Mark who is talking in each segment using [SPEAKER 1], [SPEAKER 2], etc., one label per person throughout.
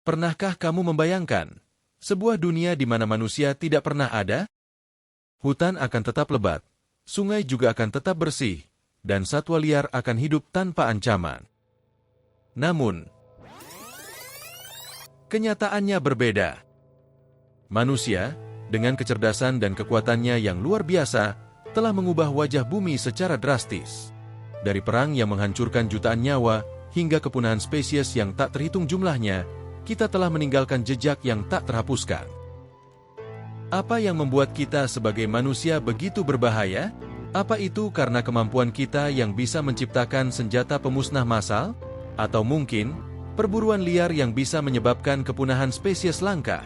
[SPEAKER 1] Pernahkah kamu membayangkan sebuah dunia di mana manusia tidak pernah ada? Hutan akan tetap lebat, sungai juga akan tetap bersih, dan satwa liar akan hidup tanpa ancaman. Namun, kenyataannya berbeda. Manusia, dengan kecerdasan dan kekuatannya yang luar biasa, telah mengubah wajah bumi secara drastis. Dari perang yang menghancurkan jutaan nyawa, hingga kepunahan spesies yang tak terhitung jumlahnya, kita telah meninggalkan jejak yang tak terhapuskan. Apa yang membuat kita sebagai manusia begitu berbahaya? Apa itu karena kemampuan kita yang bisa menciptakan senjata pemusnah massal? Atau mungkin, perburuan liar yang bisa menyebabkan kepunahan spesies langka?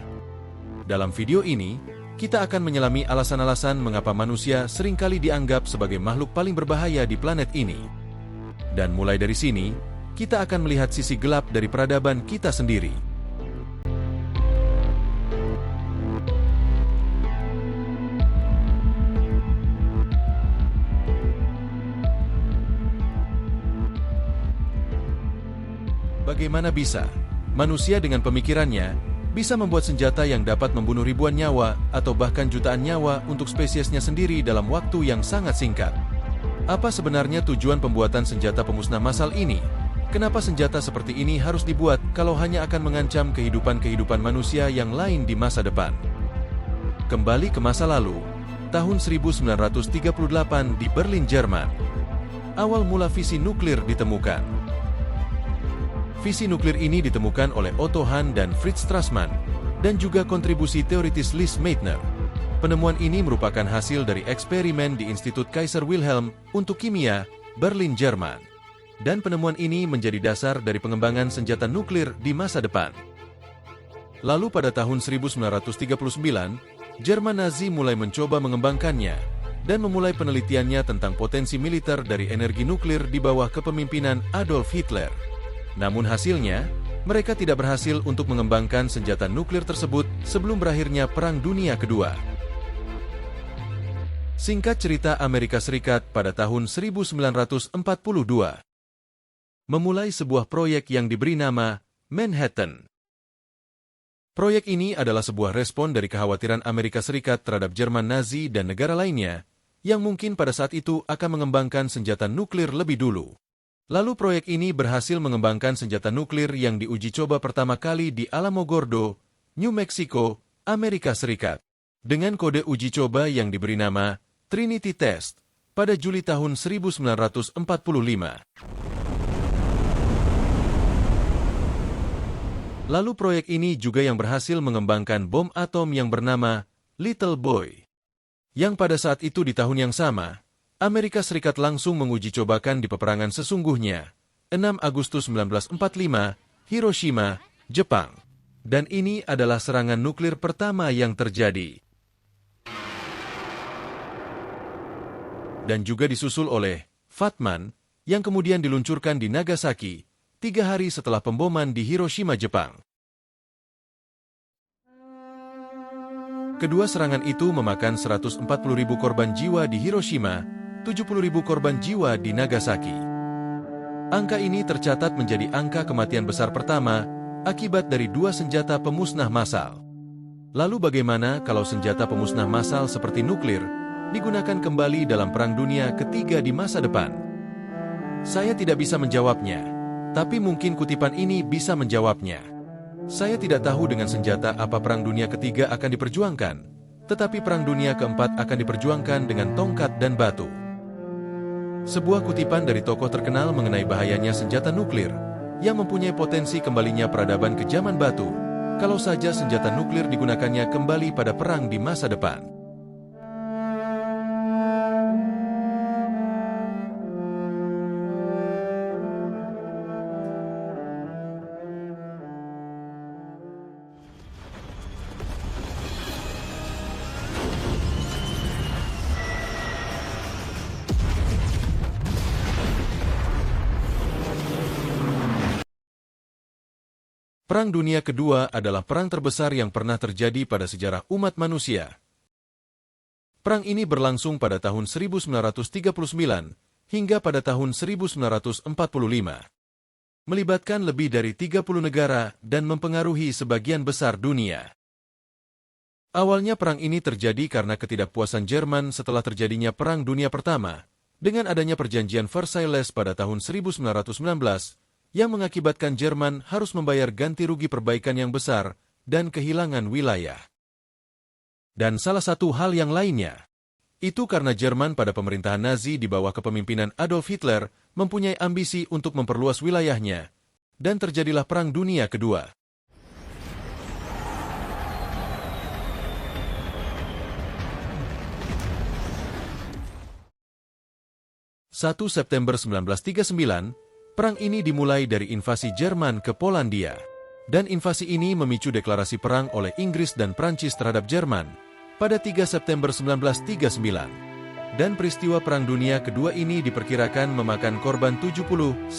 [SPEAKER 1] Dalam video ini, kita akan menyelami alasan-alasan mengapa manusia seringkali dianggap sebagai makhluk paling berbahaya di planet ini. Dan mulai dari sini, kita akan melihat sisi gelap dari peradaban kita sendiri. Bagaimana bisa manusia dengan pemikirannya bisa membuat senjata yang dapat membunuh ribuan nyawa atau bahkan jutaan nyawa untuk spesiesnya sendiri dalam waktu yang sangat singkat? Apa sebenarnya tujuan pembuatan senjata pemusnah massal ini? Kenapa senjata seperti ini harus dibuat kalau hanya akan mengancam kehidupan manusia yang lain di masa depan? Kembali ke masa lalu, tahun 1938 di Berlin, Jerman. Awal mula fisi nuklir ditemukan. Fisi nuklir ini ditemukan oleh Otto Hahn dan Fritz Strassmann, dan juga kontribusi teoritis Lise Meitner. Penemuan ini merupakan hasil dari eksperimen di Institut Kaiser Wilhelm untuk Kimia, Berlin, Jerman. Dan penemuan ini menjadi dasar dari pengembangan senjata nuklir di masa depan. Lalu pada tahun 1939, Jerman Nazi mulai mencoba mengembangkannya, dan memulai penelitiannya tentang potensi militer dari energi nuklir di bawah kepemimpinan Adolf Hitler. Namun hasilnya, mereka tidak berhasil untuk mengembangkan senjata nuklir tersebut sebelum berakhirnya Perang Dunia Kedua. Singkat cerita, Amerika Serikat pada tahun 1942 memulai sebuah proyek yang diberi nama Manhattan. Proyek ini adalah sebuah respon dari kekhawatiran Amerika Serikat terhadap Jerman Nazi dan negara lainnya yang mungkin pada saat itu akan mengembangkan senjata nuklir lebih dulu. Lalu proyek ini berhasil mengembangkan senjata nuklir yang diuji coba pertama kali di Alamogordo, New Mexico, Amerika Serikat, dengan kode uji coba yang diberi nama Trinity Test pada Juli tahun 1945. Lalu proyek ini juga yang berhasil mengembangkan bom atom yang bernama Little Boy, yang pada saat itu di tahun yang sama, Amerika Serikat langsung menguji cobakan di peperangan sesungguhnya, 6 Agustus 1945, Hiroshima, Jepang. Dan ini adalah serangan nuklir pertama yang terjadi. Dan juga disusul oleh Fatman, yang kemudian diluncurkan di Nagasaki, 3 hari setelah pemboman di Hiroshima, Jepang. Kedua serangan itu memakan 140.000 korban jiwa di Hiroshima, 70.000 korban jiwa di Nagasaki. Angka ini tercatat menjadi angka kematian besar pertama akibat dari 2 senjata pemusnah massal. Lalu bagaimana kalau senjata pemusnah massal seperti nuklir digunakan kembali dalam Perang Dunia Ketiga di masa depan? Saya tidak bisa menjawabnya, tapi mungkin kutipan ini bisa menjawabnya. Saya tidak tahu dengan senjata apa Perang Dunia Ketiga akan diperjuangkan, tetapi Perang Dunia Keempat akan diperjuangkan dengan tongkat dan batu. Sebuah kutipan dari tokoh terkenal mengenai bahayanya senjata nuklir, yang mempunyai potensi kembalinya peradaban ke zaman batu, kalau saja senjata nuklir digunakannya kembali pada perang di masa depan. Perang Dunia Kedua adalah perang terbesar yang pernah terjadi pada sejarah umat manusia. Perang ini berlangsung pada tahun 1939 hingga pada tahun 1945. melibatkan lebih dari 30 negara dan mempengaruhi sebagian besar dunia. Awalnya perang ini terjadi karena ketidakpuasan Jerman setelah terjadinya Perang Dunia Pertama, dengan adanya Perjanjian Versailles pada tahun 1919, yang mengakibatkan Jerman harus membayar ganti rugi perbaikan yang besar dan kehilangan wilayah. Dan salah satu hal yang lainnya, itu karena Jerman pada pemerintahan Nazi di bawah kepemimpinan Adolf Hitler mempunyai ambisi untuk memperluas wilayahnya, dan terjadilah Perang Dunia Kedua. 1 September 1939, perang ini dimulai dari invasi Jerman ke Polandia. Dan invasi ini memicu deklarasi perang oleh Inggris dan Prancis terhadap Jerman pada 3 September 1939. Dan peristiwa Perang Dunia Kedua ini diperkirakan memakan korban 70-85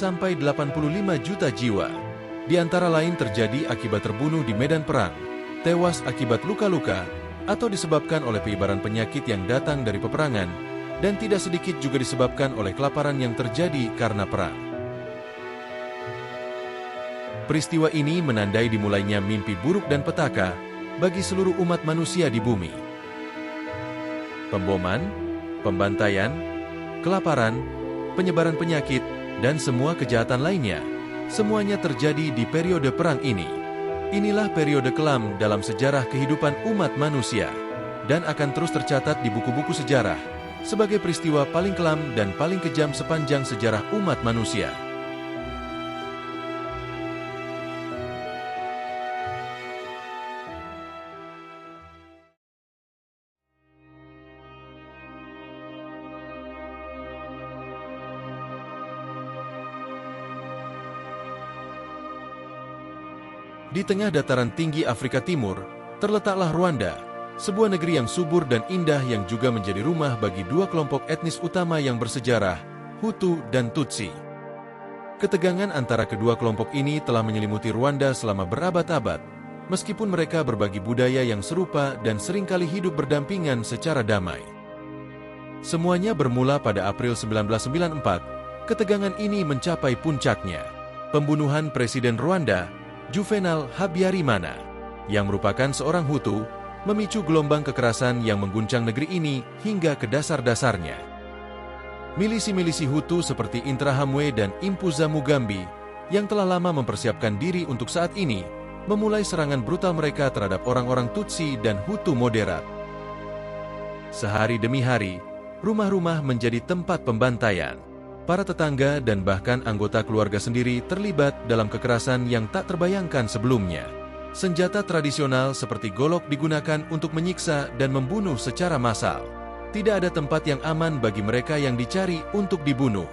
[SPEAKER 1] juta jiwa. Di antara lain terjadi akibat terbunuh di medan perang, tewas akibat luka-luka, atau disebabkan oleh penyebaran penyakit yang datang dari peperangan, dan tidak sedikit juga disebabkan oleh kelaparan yang terjadi karena perang. Peristiwa ini menandai dimulainya mimpi buruk dan petaka bagi seluruh umat manusia di bumi. Pemboman, pembantaian, kelaparan, penyebaran penyakit, dan semua kejahatan lainnya, semuanya terjadi di periode perang ini. Inilah periode kelam dalam sejarah kehidupan umat manusia, dan akan terus tercatat di buku-buku sejarah sebagai peristiwa paling kelam dan paling kejam sepanjang sejarah umat manusia. Di tengah dataran tinggi Afrika Timur, terletaklah Rwanda, sebuah negeri yang subur dan indah yang juga menjadi rumah bagi dua kelompok etnis utama yang bersejarah, Hutu dan Tutsi. Ketegangan antara kedua kelompok ini telah menyelimuti Rwanda selama berabad-abad, meskipun mereka berbagi budaya yang serupa dan seringkali hidup berdampingan secara damai. Semuanya bermula pada April 1994, ketegangan ini mencapai puncaknya. Pembunuhan Presiden Rwanda, Juvenal Habyarimana, yang merupakan seorang Hutu, memicu gelombang kekerasan yang mengguncang negeri ini hingga ke dasar-dasarnya. Milisi-milisi Hutu seperti Interahamwe dan Impuzamugambi, yang telah lama mempersiapkan diri untuk saat ini, memulai serangan brutal mereka terhadap orang-orang Tutsi dan Hutu moderat. Sehari demi hari, rumah-rumah menjadi tempat pembantaian. Para tetangga dan bahkan anggota keluarga sendiri terlibat dalam kekerasan yang tak terbayangkan sebelumnya. Senjata tradisional seperti golok digunakan untuk menyiksa dan membunuh secara massal. Tidak ada tempat yang aman bagi mereka yang dicari untuk dibunuh.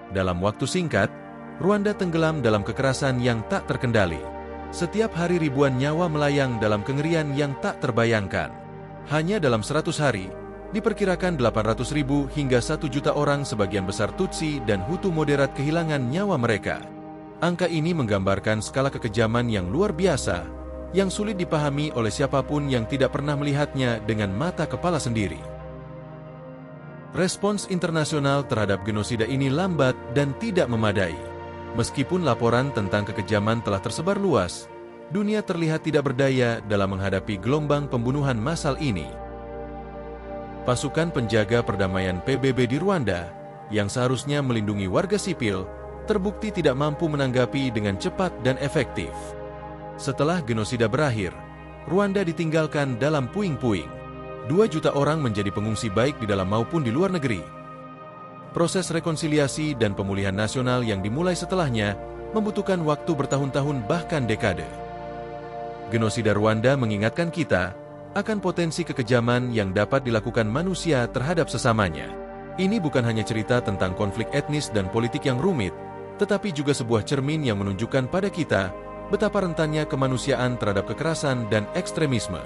[SPEAKER 1] Dalam waktu singkat, Rwanda tenggelam dalam kekerasan yang tak terkendali. Setiap hari ribuan nyawa melayang dalam kengerian yang tak terbayangkan. Hanya dalam 100 hari, diperkirakan 800.000 hingga 1 juta orang sebagian besar Tutsi dan Hutu moderat kehilangan nyawa mereka. Angka ini menggambarkan skala kekejaman yang luar biasa, yang sulit dipahami oleh siapapun yang tidak pernah melihatnya dengan mata kepala sendiri. Respons internasional terhadap genosida ini lambat dan tidak memadai. Meskipun laporan tentang kekejaman telah tersebar luas, dunia terlihat tidak berdaya dalam menghadapi gelombang pembunuhan massal ini. Pasukan penjaga perdamaian PBB di Rwanda, yang seharusnya melindungi warga sipil, terbukti tidak mampu menanggapi dengan cepat dan efektif. Setelah genosida berakhir, Rwanda ditinggalkan dalam puing-puing. 2 juta orang menjadi pengungsi baik di dalam maupun di luar negeri. Proses rekonsiliasi dan pemulihan nasional yang dimulai setelahnya membutuhkan waktu bertahun-tahun bahkan dekade. Genosida Rwanda mengingatkan kita akan potensi kekejaman yang dapat dilakukan manusia terhadap sesamanya. Ini bukan hanya cerita tentang konflik etnis dan politik yang rumit, tetapi juga sebuah cermin yang menunjukkan pada kita betapa rentannya kemanusiaan terhadap kekerasan dan ekstremisme.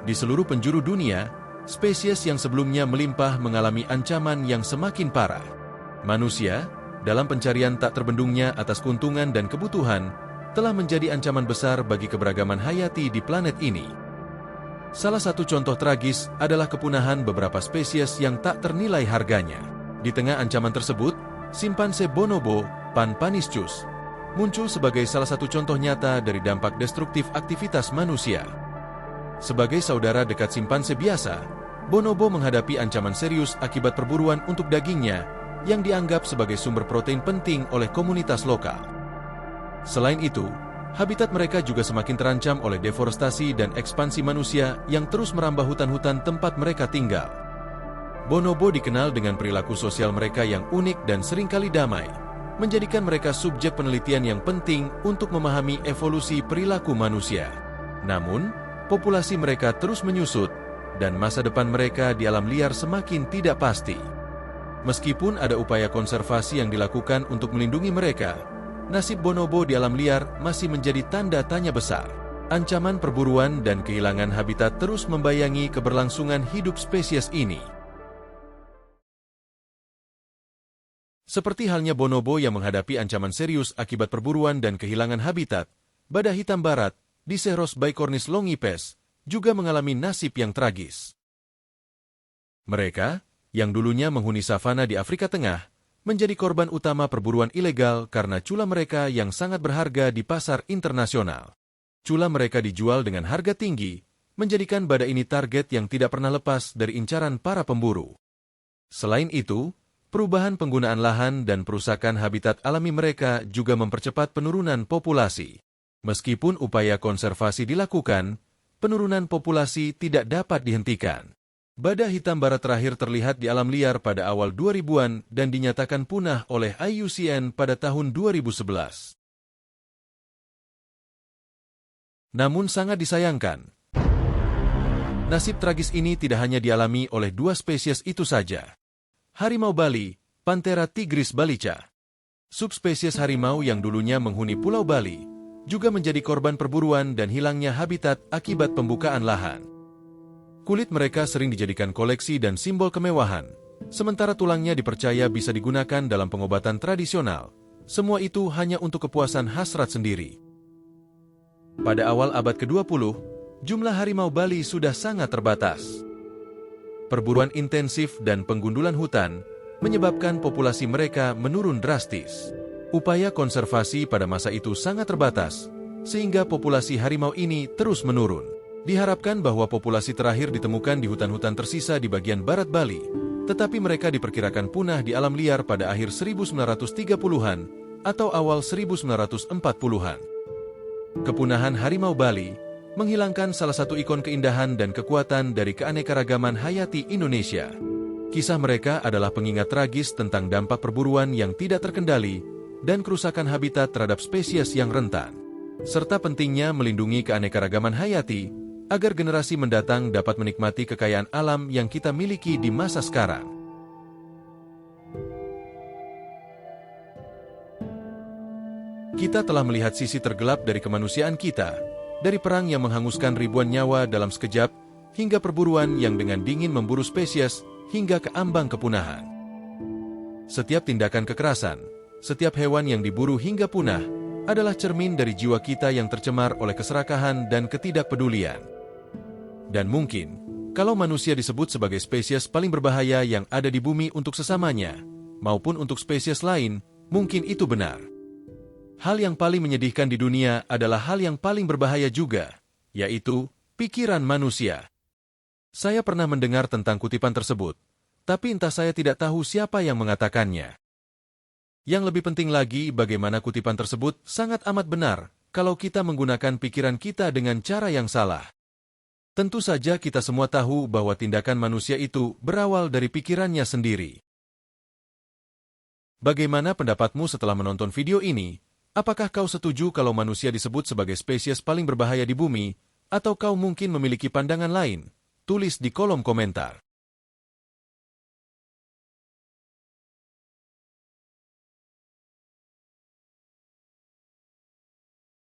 [SPEAKER 1] Di seluruh penjuru dunia, spesies yang sebelumnya melimpah mengalami ancaman yang semakin parah. Manusia, dalam pencarian tak terbendungnya atas keuntungan dan kebutuhan, telah menjadi ancaman besar bagi keberagaman hayati di planet ini. Salah satu contoh tragis adalah kepunahan beberapa spesies yang tak ternilai harganya. Di tengah ancaman tersebut, simpanse bonobo, Pan paniscus, muncul sebagai salah satu contoh nyata dari dampak destruktif aktivitas manusia. Sebagai saudara dekat simpanse biasa, bonobo menghadapi ancaman serius akibat perburuan untuk dagingnya yang dianggap sebagai sumber protein penting oleh komunitas lokal. Selain itu, habitat mereka juga semakin terancam oleh deforestasi dan ekspansi manusia yang terus merambah hutan-hutan tempat mereka tinggal. Bonobo dikenal dengan perilaku sosial mereka yang unik dan seringkali damai, menjadikan mereka subjek penelitian yang penting untuk memahami evolusi perilaku manusia. Namun, populasi mereka terus menyusut, dan masa depan mereka di alam liar semakin tidak pasti. Meskipun ada upaya konservasi yang dilakukan untuk melindungi mereka, nasib bonobo di alam liar masih menjadi tanda tanya besar. Ancaman perburuan dan kehilangan habitat terus membayangi keberlangsungan hidup spesies ini. Seperti halnya bonobo yang menghadapi ancaman serius akibat perburuan dan kehilangan habitat, badak hitam barat, Diceros bicornis longipes, juga mengalami nasib yang tragis. Mereka, yang dulunya menghuni savana di Afrika Tengah, menjadi korban utama perburuan ilegal karena cula mereka yang sangat berharga di pasar internasional. Cula mereka dijual dengan harga tinggi, menjadikan badak ini target yang tidak pernah lepas dari incaran para pemburu. Selain itu, perubahan penggunaan lahan dan perusakan habitat alami mereka juga mempercepat penurunan populasi. Meskipun upaya konservasi dilakukan, penurunan populasi tidak dapat dihentikan. Badak hitam barat terakhir terlihat di alam liar pada awal 2000-an dan dinyatakan punah oleh IUCN pada tahun 2011. Namun sangat disayangkan, nasib tragis ini tidak hanya dialami oleh dua spesies itu saja. Harimau Bali, Panthera tigris balica. Subspesies harimau yang dulunya menghuni Pulau Bali, juga menjadi korban perburuan dan hilangnya habitat akibat pembukaan lahan. Kulit mereka sering dijadikan koleksi dan simbol kemewahan, sementara tulangnya dipercaya bisa digunakan dalam pengobatan tradisional. Semua itu hanya untuk kepuasan hasrat sendiri. Pada awal abad ke-20, jumlah harimau Bali sudah sangat terbatas. Perburuan intensif dan penggundulan hutan menyebabkan populasi mereka menurun drastis. Upaya konservasi pada masa itu sangat terbatas, sehingga populasi harimau ini terus menurun. Diharapkan bahwa populasi terakhir ditemukan di hutan-hutan tersisa di bagian barat Bali, tetapi mereka diperkirakan punah di alam liar pada akhir 1930-an atau awal 1940-an. Kepunahan harimau Bali menghilangkan salah satu ikon keindahan dan kekuatan dari keanekaragaman hayati Indonesia. Kisah mereka adalah pengingat tragis tentang dampak perburuan yang tidak terkendali dan kerusakan habitat terhadap spesies yang rentan, serta pentingnya melindungi keanekaragaman hayati agar generasi mendatang dapat menikmati kekayaan alam yang kita miliki di masa sekarang. Kita telah melihat sisi tergelap dari kemanusiaan kita, dari perang yang menghanguskan ribuan nyawa dalam sekejap, hingga perburuan yang dengan dingin memburu spesies, hingga ke ambang kepunahan. Setiap tindakan kekerasan, setiap hewan yang diburu hingga punah, adalah cermin dari jiwa kita yang tercemar oleh keserakahan dan ketidakpedulian. Dan mungkin, kalau manusia disebut sebagai spesies paling berbahaya yang ada di bumi untuk sesamanya, maupun untuk spesies lain, mungkin itu benar. Hal yang paling menyedihkan di dunia adalah hal yang paling berbahaya juga, yaitu pikiran manusia. Saya pernah mendengar tentang kutipan tersebut, tapi entah saya tidak tahu siapa yang mengatakannya. Yang lebih penting lagi, bagaimana kutipan tersebut sangat amat benar kalau kita menggunakan pikiran kita dengan cara yang salah. Tentu saja kita semua tahu bahwa tindakan manusia itu berawal dari pikirannya sendiri. Bagaimana pendapatmu setelah menonton video ini? Apakah kau setuju kalau manusia disebut sebagai spesies paling berbahaya di bumi, atau kau mungkin memiliki pandangan lain? Tulis di kolom komentar.